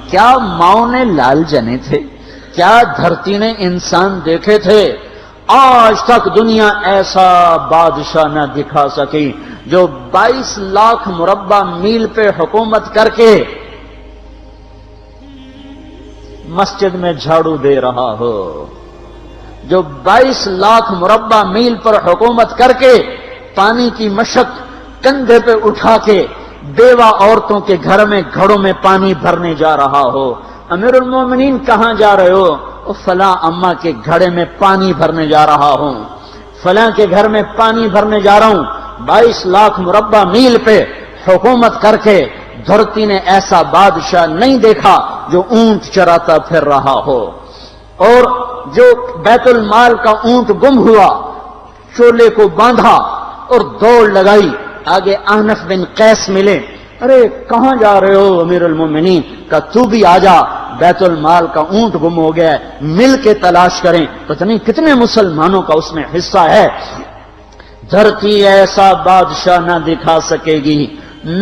کیا ماؤں نے لال جنے تھے؟ کیا دھرتی نے انسان دیکھے تھے؟ آج تک دنیا ایسا بادشاہ نہ دکھا سکی جو 22 لاکھ مربع میل پہ حکومت کر کے مسجد میں جھاڑو دے رہا ہو، جو 22 لاکھ مربع میل پر حکومت کر کے پانی کی مشق کندھے پہ اٹھا کے بیوہ عورتوں کے گھر میں گھڑوں میں پانی بھرنے جا رہا ہو۔ امیر المومنین کہاں جا رہے ہو؟ فلاں اماں کے گھڑے میں پانی بھرنے جا رہا ہوں، فلاں کے گھر میں پانی بھرنے جا رہا ہوں۔ 22 لاکھ مربع میل پہ حکومت کر کے دھرتی نے ایسا بادشاہ نہیں دیکھا جو اونٹ چراتا پھر رہا ہو، اور جو بیت المال کا اونٹ گم ہوا چولے کو باندھا اور دوڑ لگائی، آگے احنف بن قیس ملے، ارے کہاں جا رہے ہو امیر المومنین؟ کہ تو بھی آجا، بیت المال کا اونٹ گم ہو گیا ہے، مل کے تلاش کریں۔ پتہ نہیں کتنے مسلمانوں کا اس میں حصہ ہے۔ دھرتی ایسا بادشاہ نہ دکھا سکے گی،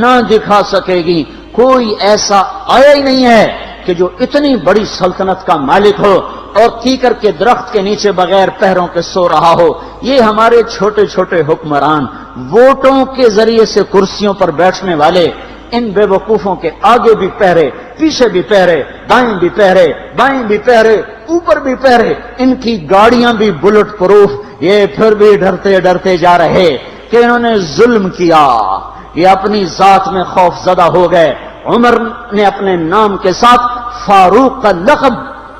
نہ دکھا سکے گی، کوئی ایسا آیا ہی نہیں ہے کہ جو اتنی بڑی سلطنت کا مالک ہو اور کیکر کے درخت کے نیچے بغیر پیروں کے سو رہا ہو۔ یہ ہمارے چھوٹے چھوٹے حکمران، ووٹوں کے ذریعے سے کرسیوں پر بیٹھنے والے، ان بے وقوفوں کے آگے بھی پہرے، پیچھے بھی پہرے، دائیں بھی پہرے، بائیں بھی پہرے، اوپر بھی پہرے، ان کی گاڑیاں بھی بلٹ پروف، یہ پھر بھی ڈرتے ڈرتے جا رہے کہ انہوں نے ظلم کیا، یہ اپنی ذات میں خوف زدہ ہو گئے۔ عمر نے اپنے نام کے ساتھ فاروق کا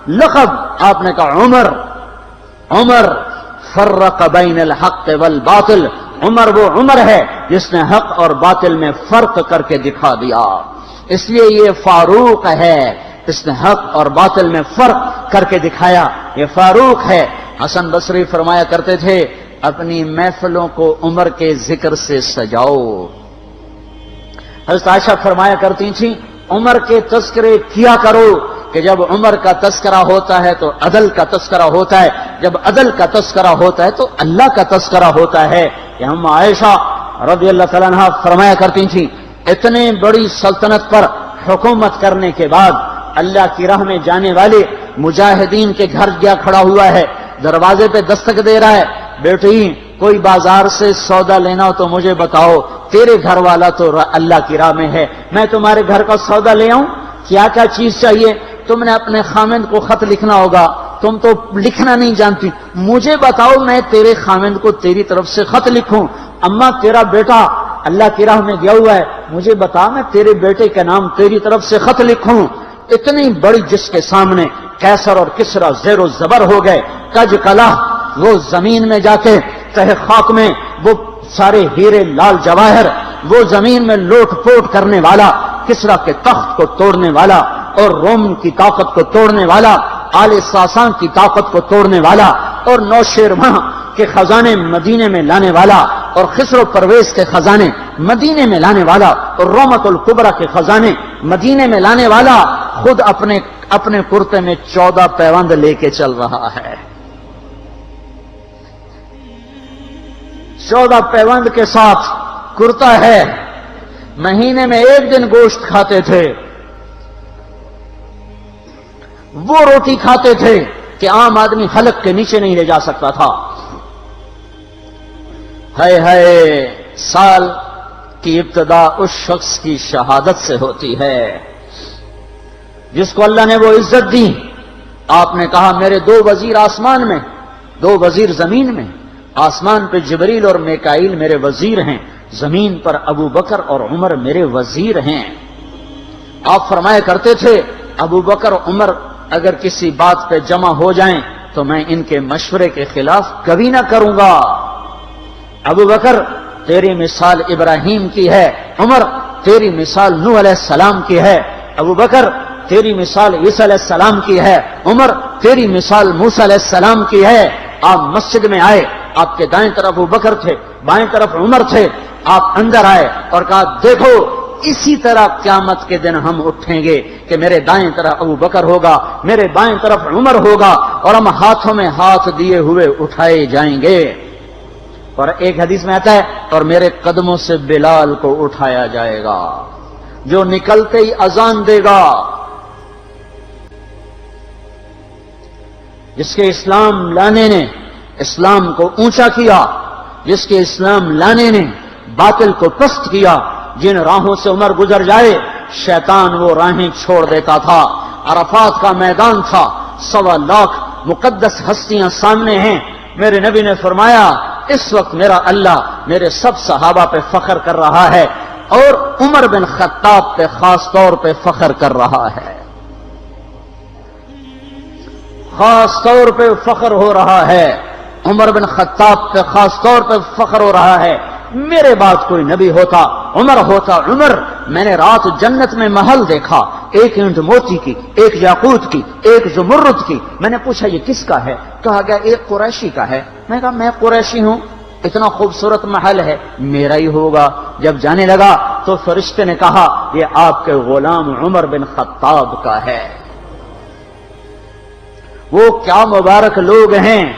لقب آپ نے کہا عمر فرق بین الحق والباطل، عمر وہ عمر ہے جس نے حق اور باطل میں فرق کر کے دکھا دیا، اس لیے یہ فاروق ہے، اس نے حق اور باطل میں فرق کر کے دکھایا، یہ فاروق ہے۔ حسن بصری فرمایا کرتے تھے اپنی محفلوں کو عمر کے ذکر سے سجاؤ۔ حضرت عائشہ فرمایا کرتی تھیں عمر کے تذکرے کیا کرو، کہ جب عمر کا تذکرہ ہوتا ہے تو عدل کا تذکرہ ہوتا ہے، جب عدل کا تذکرہ ہوتا ہے تو اللہ کا تذکرہ ہوتا ہے۔ کہ ہم عائشہ رضی اللہ تعالیٰ عنہ فرمایا کرتی تھیں اتنے بڑی سلطنت پر حکومت کرنے کے بعد اللہ کی راہ میں جانے والے مجاہدین کے گھر گیا کھڑا ہوا ہے، دروازے پہ دستک دے رہا ہے، بیٹی کوئی بازار سے سودا لینا ہو تو مجھے بتاؤ، تیرے گھر والا تو اللہ کی راہ میں ہے، میں تمہارے گھر کا سودا لے آؤں، کیا کیا چیز چاہیے؟ تم نے اپنے خامند کو خط لکھنا ہوگا، تم تو لکھنا نہیں جانتی، مجھے بتاؤ میں تیرے خامند کو تیری طرف سے خط لکھوں۔ اما تیرا بیٹا اللہ کی راہ میں گیا ہوا ہے، مجھے بتا میں تیرے بیٹے کے نام تیری طرف سے خط لکھوں۔ اتنی بڑی جس کے سامنے قیصر اور کسرا زیر و زبر ہو گئے، کج کلا، وہ زمین میں جا کے تہ خاک میں وہ سارے ہیرے لال جواہر، وہ زمین میں لوٹ پوٹ کرنے والا، کسرا کے تخت کو توڑنے والا اور روم کی طاقت کو توڑنے والا، آل ساسان کی طاقت کو توڑنے والا اور نوشیروان کے خزانے مدینے میں لانے والا اور خسرو پرویز کے خزانے مدینے میں لانے والا اور رومت الکبرا کے خزانے مدینے میں لانے والا خود اپنے کرتے میں 14 پیوند لے کے چل رہا ہے، 14 پیوند کے ساتھ کرتا ہے، مہینے میں 1 دن گوشت کھاتے تھے، وہ روٹی کھاتے تھے کہ عام آدمی حلق کے نیچے نہیں لے جا سکتا تھا۔ ہے سال کی ابتدا اس شخص کی شہادت سے ہوتی ہے جس کو اللہ نے وہ عزت دی۔ آپ نے کہا میرے 2 وزیر آسمان میں، 2 وزیر زمین میں، آسمان پہ جبریل اور میکائیل میرے وزیر ہیں، زمین پر ابو بکر اور عمر میرے وزیر ہیں۔ آپ فرمایا کرتے تھے ابو بکر عمر اگر کسی بات پہ جمع ہو جائیں تو میں ان کے مشورے کے خلاف کبھی نہ کروں گا۔ ابو بکر تیری مثال ابراہیم کی ہے، عمر تیری مثال نوح علیہ السلام کی ہے، ابو بکر تیری مثال عیسیٰ علیہ السلام کی ہے، عمر تیری مثال موسیٰ علیہ السلام کی ہے۔ آپ مسجد میں آئے، آپ کے دائیں طرف ابو بکر تھے، بائیں طرف عمر تھے، آپ اندر آئے اور کہا دیکھو اسی طرح قیامت کے دن ہم اٹھیں گے کہ میرے دائیں طرف ابو بکر ہوگا، میرے بائیں طرف عمر ہوگا اور ہم ہاتھوں میں ہاتھ دیے ہوئے اٹھائے جائیں گے۔ اور ایک حدیث میں آتا ہے اور میرے قدموں سے بلال کو اٹھایا جائے گا جو نکلتے ہی اذان دے گا، جس کے اسلام لانے نے اسلام کو اونچا کیا، جس کے اسلام لانے نے باطل کو پست کیا، جن راہوں سے عمر گزر جائے شیطان وہ راہیں چھوڑ دیتا تھا۔ عرفات کا میدان تھا، 1.25 لاکھ مقدس ہستیاں سامنے ہیں۔ میرے نبی نے فرمایا اس وقت میرا اللہ میرے سب صحابہ پہ فخر کر رہا ہے اور عمر بن خطاب پہ خاص طور پہ فخر کر رہا ہے، خاص طور پہ فخر ہو رہا ہے، عمر بن خطاب پہ خاص طور پہ فخر ہو رہا ہے۔ میرے بعد کوئی نبی ہوتا عمر ہوتا۔ عمر، میں نے رات جنت میں محل دیکھا، ایک اینٹ موتی کی، ایک یاقوت کی، ایک زمرد کی۔ میں نے پوچھا یہ کس کا ہے؟ کہا گیا ایک قریشی کا ہے۔ میں نے کہا میں قریشی ہوں، اتنا خوبصورت محل ہے، میرا ہی ہوگا۔ جب جانے لگا تو فرشتے نے کہا یہ آپ کے غلام عمر بن خطاب کا ہے۔ وہ کیا مبارک لوگ ہیں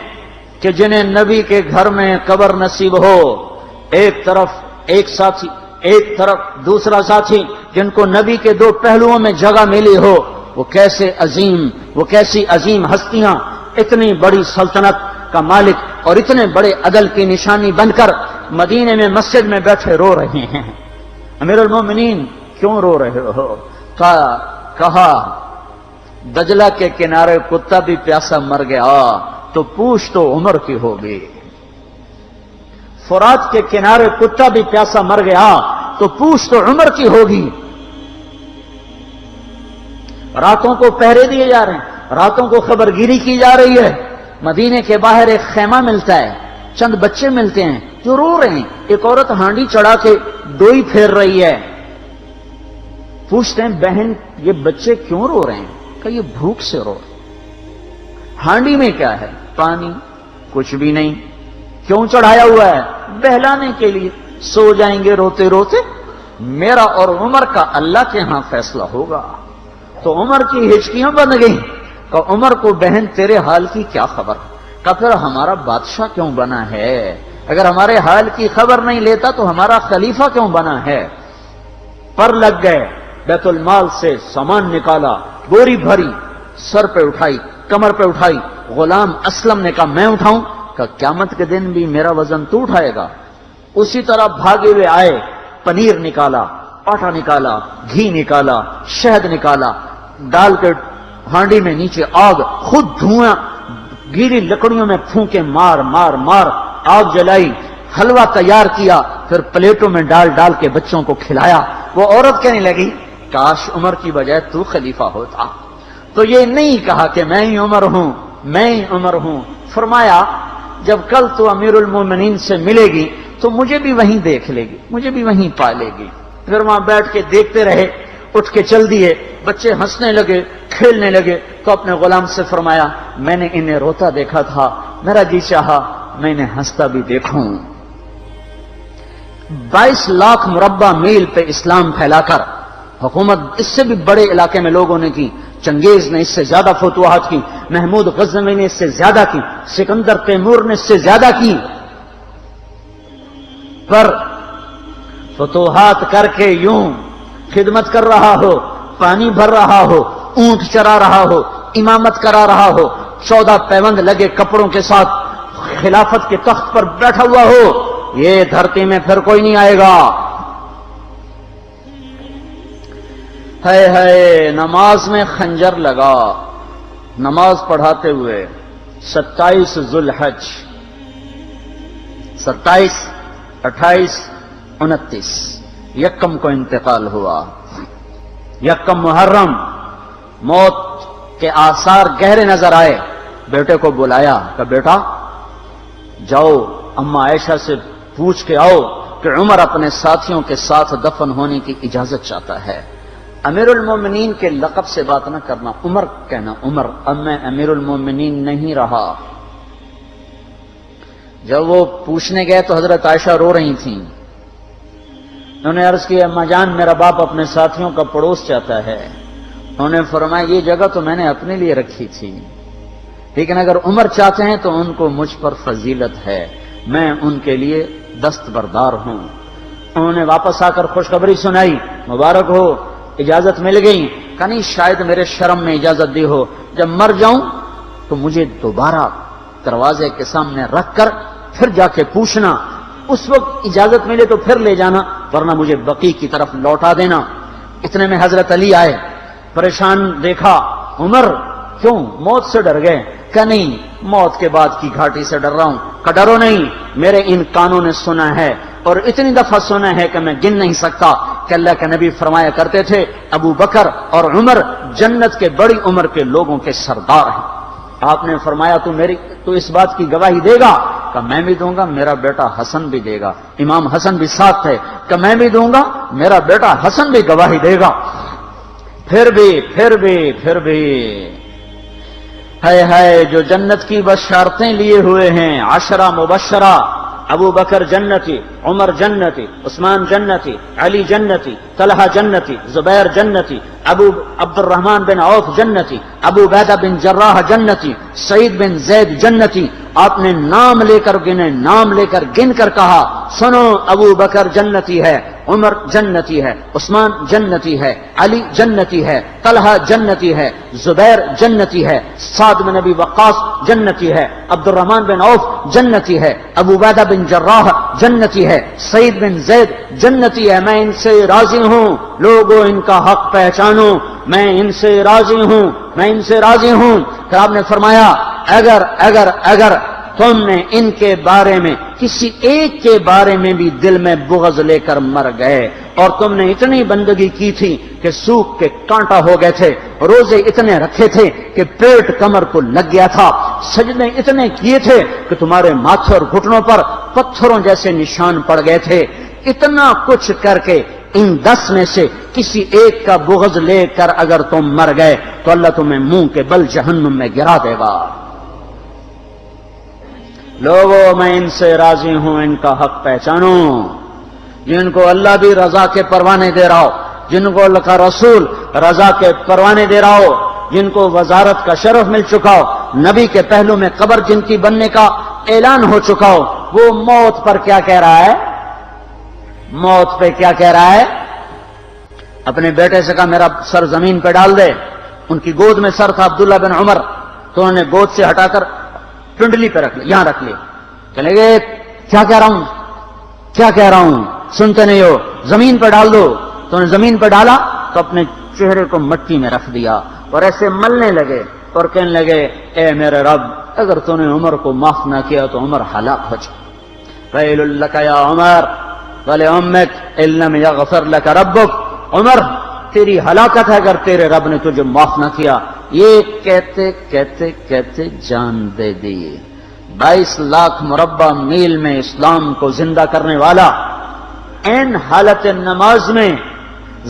کہ جنہیں نبی کے گھر میں قبر نصیب ہو، ایک طرف ایک ساتھی، ایک طرف دوسرا ساتھی، جن کو نبی کے دو پہلوؤں میں جگہ ملی ہو۔ وہ کیسی عظیم ہستیاں، اتنی بڑی سلطنت کا مالک اور اتنے بڑے عدل کی نشانی بن کر مدینے میں مسجد میں بیٹھے رو رہے ہیں۔ امیر المومنین کیوں رو رہے ہو؟ کہا دجلہ کے کنارے کتا بھی پیاسا مر گیا تو پوچھ تو عمر کی ہوگی، فرات کے کنارے کتا بھی پیاسا مر گیا تو پوچھ تو عمر کی ہوگی۔ راتوں کو پہرے دیے جا رہے ہیں، راتوں کو خبر گیری کی جا رہی ہے۔ مدینے کے باہر ایک خیمہ ملتا ہے، چند بچے ملتے ہیں جو رو رہے ہیں۔ ایک عورت ہانڈی چڑھا کے ڈوئی پھیر رہی ہے۔ پوچھتے ہیں بہن یہ بچے کیوں رو رہے ہیں؟ کہ یہ بھوک سے رو رہے ہیں۔ ہانڈی میں کیا ہے؟ پانی، کچھ بھی نہیں۔ کیوں چڑھایا ہوا ہے؟ بہلانے کے لیے۔ سو جائیں گے روتے روتے، میرا اور عمر کا اللہ کے ہاں فیصلہ ہوگا۔ تو عمر کی ہچکیاں بن گئیں کہ عمر کو بہن تیرے حال کی کیا خبر؟ کہ پھر ہمارا بادشاہ کیوں بنا ہے؟ اگر ہمارے حال کی خبر نہیں لیتا تو ہمارا خلیفہ کیوں بنا ہے؟ پر لگ گئے، بیت المال سے سامان نکالا، بوری بھری، سر پہ اٹھائی، کمر پہ اٹھائی۔ غلام اسلم نے کہا میں اٹھاؤں؟ کہ قیامت کے دن بھی میرا وزن تو اٹھائے گا۔ اسی طرح بھاگے ہوئے آئے، پنیر نکالا، آٹا نکالا، گھی نکالا، شہد نکالا، ڈال کے ہانڈی میں نیچے آگ، خود دھواں گیلی لکڑیوں میں پھونکے مار مار مار آگ جلائی، حلوہ تیار کیا، پھر پلیٹوں میں ڈال ڈال کے بچوں کو کھلایا۔ وہ عورت کہنے لگی کاش عمر کی بجائے تو خلیفہ ہوتا۔ تو یہ نہیں کہا کہ میں ہی عمر ہوں، میں ہی عمر ہوں۔ فرمایا جب کل تو امیر المومنین سے ملے گی تو مجھے بھی وہیں دیکھ لے گی، مجھے بھی وہیں پا لے گی۔ پھر وہاں بیٹھ کے دیکھتے رہے، اٹھ کے چل دیے۔ بچے ہنسنے لگے، کھیلنے لگے تو اپنے غلام سے فرمایا میں نے انہیں روتا دیکھا تھا، میرا جی چاہا میں انہیں ہنستا بھی دیکھوں۔ 22 لاکھ مربع میل پہ اسلام پھیلا کر حکومت اس سے بھی بڑے علاقے میں لوگوں نے کی۔ چنگیز نے اس سے زیادہ فتوحات کی، محمود غزنوی نے اس سے زیادہ کی، سکندر تیمور نے اس سے زیادہ کی۔ پر فتوحات کر کے یوں خدمت کر رہا ہو، پانی بھر رہا ہو، اونٹ چرا رہا ہو، امامت کرا رہا ہو، 14 پیوند لگے کپڑوں کے ساتھ خلافت کے تخت پر بیٹھا ہوا ہو، یہ دھرتی میں پھر کوئی نہیں آئے گا۔ ہے نماز میں خنجر لگا، نماز پڑھاتے ہوئے 27 ذوالحج، 27، 28، 29 یکم کو انتقال ہوا۔ یکم محرم موت کے آثار گہرے نظر آئے۔ بیٹے کو بلایا کہ بیٹا جاؤ اما عائشہ سے پوچھ کے آؤ کہ عمر اپنے ساتھیوں کے ساتھ دفن ہونے کی اجازت چاہتا ہے۔ امیر المومنین کے لقب سے بات نہ کرنا، عمر کہنا۔ عمر، اب میں امیر المومنین نہیں رہا۔ جب وہ پوچھنے گئے تو حضرت عائشہ رو رہی تھیں۔ انہوں نے عرض کی اما جان میرا باپ اپنے ساتھیوں کا پڑوس چاہتا ہے۔ انہوں نے فرمایا یہ جگہ تو میں نے اپنے لیے رکھی تھی، لیکن اگر عمر چاہتے ہیں تو ان کو مجھ پر فضیلت ہے، میں ان کے لیے دستبردار ہوں۔ انہوں نے واپس آ کر خوشخبری سنائی، مبارک ہو اجازت مل گئی۔ کہ نہیں شاید میرے شرم میں اجازت دی ہو، جب مر جاؤں تو مجھے دوبارہ دروازے کے سامنے رکھ کر پھر جا کے پوچھنا، اس وقت اجازت ملے تو پھر لے جانا، ورنہ مجھے بقیع کی طرف لوٹا دینا۔ اتنے میں حضرت علی آئے، پریشان دیکھا، عمر کیوں موت سے ڈر گئے؟ کہ نہیں، موت کے بعد کی گھاٹی سے ڈر رہا ہوں۔ کہ ڈرو نہیں، میرے ان کانوں نے سنا ہے اور اتنی دفعہ سنا ہے کہ میں گن نہیں سکتا کہ اللہ کے نبی فرمایا کرتے تھے ابو بکر اور عمر جنت کے بڑی عمر کے لوگوں کے سردار ہیں۔ آپ نے فرمایا تو اس بات کی گواہی دے گا؟ کہ میں بھی دوں گا، میرا بیٹا حسن بھی دے گا۔ امام حسن بھی ساتھ تھے۔ کہ میں بھی دوں گا، میرا بیٹا حسن بھی گواہی دے گا۔ پھر بھی ہے جو جنت کی بشارتیں لیے ہوئے ہیں، 10 مبشرہ، ابو بکر جنتی، عمر جنتی، عثمان جنتی، علی جنتی، طلحہ جنتی، زبیر جنتی، ابو عبد الرحمن بن عوف جنتی، ابو عبیدہ بن جراح جنتی، سعید بن زید جنتی۔ آپ نے نام لے کر گنے، نام لے کر گن کر کہا، سنو ابو بکر جنتی ہے، عمر جنتی ہے، عثمان جنتی ہے، علی جنتی ہے، طلحہ جنتی ہے، زبیر جنتی ہے، سعد بن ابی وقاص جنتی ہے، عبد الرحمن بن عوف جنتی ہے، ابو عبیدہ بن جراح جنتی ہے، سعید بن زید جنتی ہے۔ میں ان سے راضی ہوں، لوگوں ان کا حق پہچانو، میں ان سے راضی ہوں، میں ان سے راضی ہوں۔ پھر آپ نے فرمایا اگر تم نے ان کے بارے میں کسی ایک کے بارے میں بھی دل میں بغض لے کر مر گئے، اور تم نے اتنی بندگی کی تھی کہ سوکھ کے کانٹا ہو گئے تھے، روزے اتنے رکھے تھے کہ پیٹ کمر کو لگ گیا تھا، سجدے اتنے کیے تھے کہ تمہارے ماتھے اور گھٹنوں پر پتھروں جیسے نشان پڑ گئے تھے، اتنا کچھ کر کے ان 10 میں سے کسی ایک کا بغض لے کر اگر تم مر گئے تو اللہ تمہیں منہ کے بل جہنم میں گرا دے گا۔ لوگوں میں ان سے راضی ہوں، ان کا حق پہچانو، جن کو اللہ بھی رضا کے پروانے دے رہا ہو، جن کو اللہ کا رسول رضا کے پروانے دے رہا ہو، جن کو وزارت کا شرف مل چکا ہو، نبی کے پہلو میں قبر جن کی بننے کا اعلان ہو چکا ہو، وہ موت پر کیا کہہ رہا ہے؟ موت پہ کیا کہہ رہا ہے؟ اپنے بیٹے سے کہا میرا سر زمین پہ ڈال دے۔ ان کی گود میں سر تھا عبداللہ بن عمر، تو انہوں نے گود سے ہٹا کر پنڈلی پہ رکھ لیا، یہاں رکھ لیا۔ کہنے لگے کیا کہہ رہا ہوں سنتے نہیں ہو، زمین پہ ڈال دو۔ تو انہوں نے زمین پہ ڈالا تو اپنے چہرے کو مٹی میں رکھ دیا اور ایسے ملنے لگے اور کہنے لگے اے میرے رب، اگر تو نے عمر کو معاف نہ کیا تو عمر ہلاک ہو جائے۔ ویل لک یا عمر ولامک ان لم یغفر لک ربک، عمر تیری ہلاکت ہے اگر تیرے رب نے تجھے معاف نہ کیا۔ یہ کہتے کہتے کہتے جان دے دی۔ 22 لاکھ مربع میل میں اسلام کو زندہ کرنے والا، این حالت نماز میں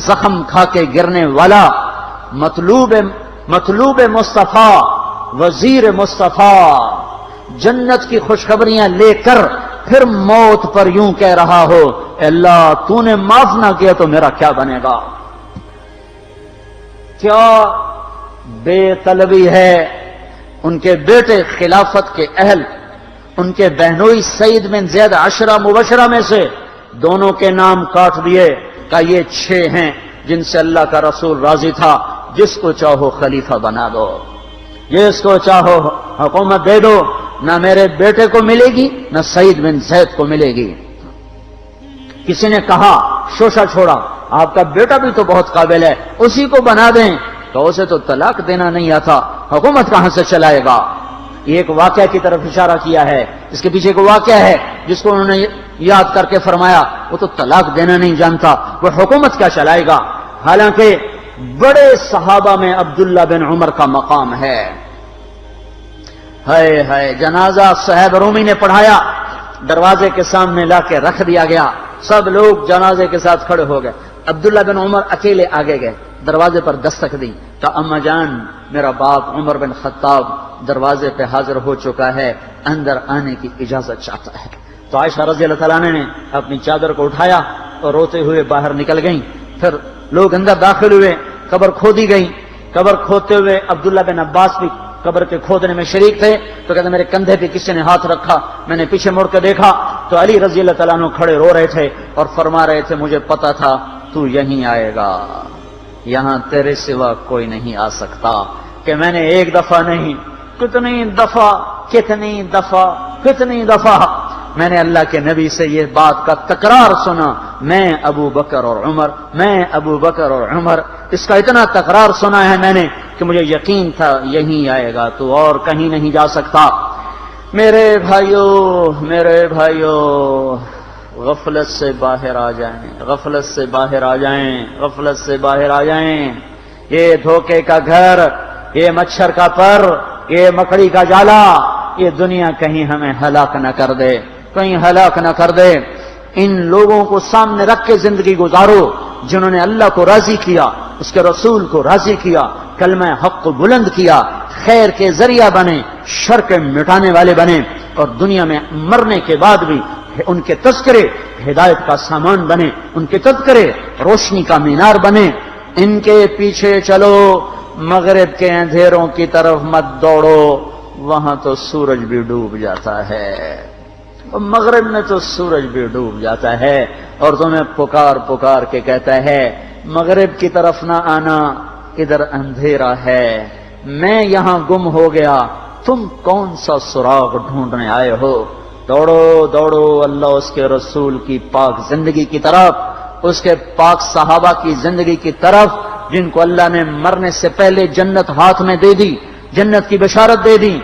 زخم کھا کے گرنے والا، مطلوب مصطفیٰ، وزیر مصطفیٰ، جنت کی خوشخبریاں لے کر پھر موت پر یوں کہہ رہا ہو اللہ تو نے معاف نہ کیا تو میرا کیا بنے گا؟ کیا بے طلبی ہے۔ ان کے بیٹے خلافت کے اہل، ان کے بہنوئی سعید بن زید 10 مبشرہ میں سے دونوں کے نام کاٹ دیے کہ یہ 6 ہیں جن سے اللہ کا رسول راضی تھا، جس کو چاہو خلیفہ بنا دو، جس کو چاہو حکومت دے دو، نہ میرے بیٹے کو ملے گی نہ سعید بن زید کو ملے گی۔ کسی نے کہا شوشہ چھوڑا، آپ کا بیٹا بھی تو بہت قابل ہے، اسی کو بنا دیں۔ تو اسے تو طلاق دینا نہیں آتا، حکومت کہاں سے چلائے گا؟ یہ ایک واقعہ کی طرف اشارہ کیا ہے، اس کے پیچھے ایک واقعہ ہے جس کو انہوں نے یاد کر کے فرمایا وہ تو طلاق دینا نہیں جانتا، وہ حکومت کیا چلائے گا؟ حالانکہ بڑے صحابہ میں عبداللہ بن عمر کا مقام ہے۔ ہے جنازہ صہیب رومی نے پڑھایا، دروازے کے سامنے لا کے رکھ دیا گیا، سب لوگ جنازے کے ساتھ کھڑے ہو گئے، عبداللہ بن عمر اکیلے آگے گئے، دروازے پر دستک دی کہ اما جان میرا باپ عمر بن خطاب دروازے پہ حاضر ہو چکا ہے، اندر آنے کی اجازت چاہتا ہے۔ تو عائشہ رضی اللہ تعالیٰ نے اپنی چادر کو اٹھایا اور روتے ہوئے باہر نکل گئیں۔ پھر لوگ اندر داخل ہوئے، قبر کھودی گئی، قبر کھودتے ہوئے عبداللہ بن عباس بھی قبر کے کھودنے میں شریک تھے۔ تو کہتے میرے کندھے پہ کسی نے ہاتھ رکھا، میں نے پیچھے مڑ کے دیکھا تو علی رضی اللہ تعالیٰ عنہ کھڑے رو رہے تھے اور فرما رہے تھے مجھے پتا تھا تو یہیں آئے گا، یہاں تیرے سوا کوئی نہیں آ سکتا۔ کہ میں نے ایک دفعہ نہیں کتنی دفعہ میں نے اللہ کے نبی سے یہ بات کا تکرار سنا، میں ابو بکر اور عمر، اس کا اتنا تکرار سنا ہے میں نے کہ مجھے یقین تھا یہیں آئے گا، تو اور کہیں نہیں جا سکتا۔ میرے بھائیو، غفلت سے باہر آ جائیں، یہ دھوکے کا گھر، یہ مچھر کا پر، یہ مکڑی کا جالا، یہ دنیا کہیں ہمیں ہلاک نہ کر دے۔ ان لوگوں کو سامنے رکھ کے زندگی گزارو جنہوں نے اللہ کو راضی کیا، اس کے رسول کو راضی کیا، کلمہ حق کو بلند کیا، خیر کے ذریعہ بنے، شر کے مٹانے والے بنے، اور دنیا میں مرنے کے بعد بھی ان کے تذکرے ہدایت کا سامان بنے، ان کے تذکرے روشنی کا مینار بنے۔ ان کے پیچھے چلو، مغرب کے اندھیروں کی طرف مت دوڑو، وہاں تو سورج بھی ڈوب جاتا ہے، مغرب میں تو سورج بھی ڈوب جاتا ہے، اور تمہیں پکار کے کہتا ہے مغرب کی طرف نہ آنا، ادھر اندھیرا ہے، میں یہاں گم ہو گیا، تم کون سا سراغ ڈھونڈنے آئے ہو؟ دوڑو اللہ اس کے رسول کی پاک زندگی کی طرف، اس کے پاک صحابہ کی زندگی کی طرف، جن کو اللہ نے مرنے سے پہلے جنت ہاتھ میں دے دی، جنت کی بشارت دے دی۔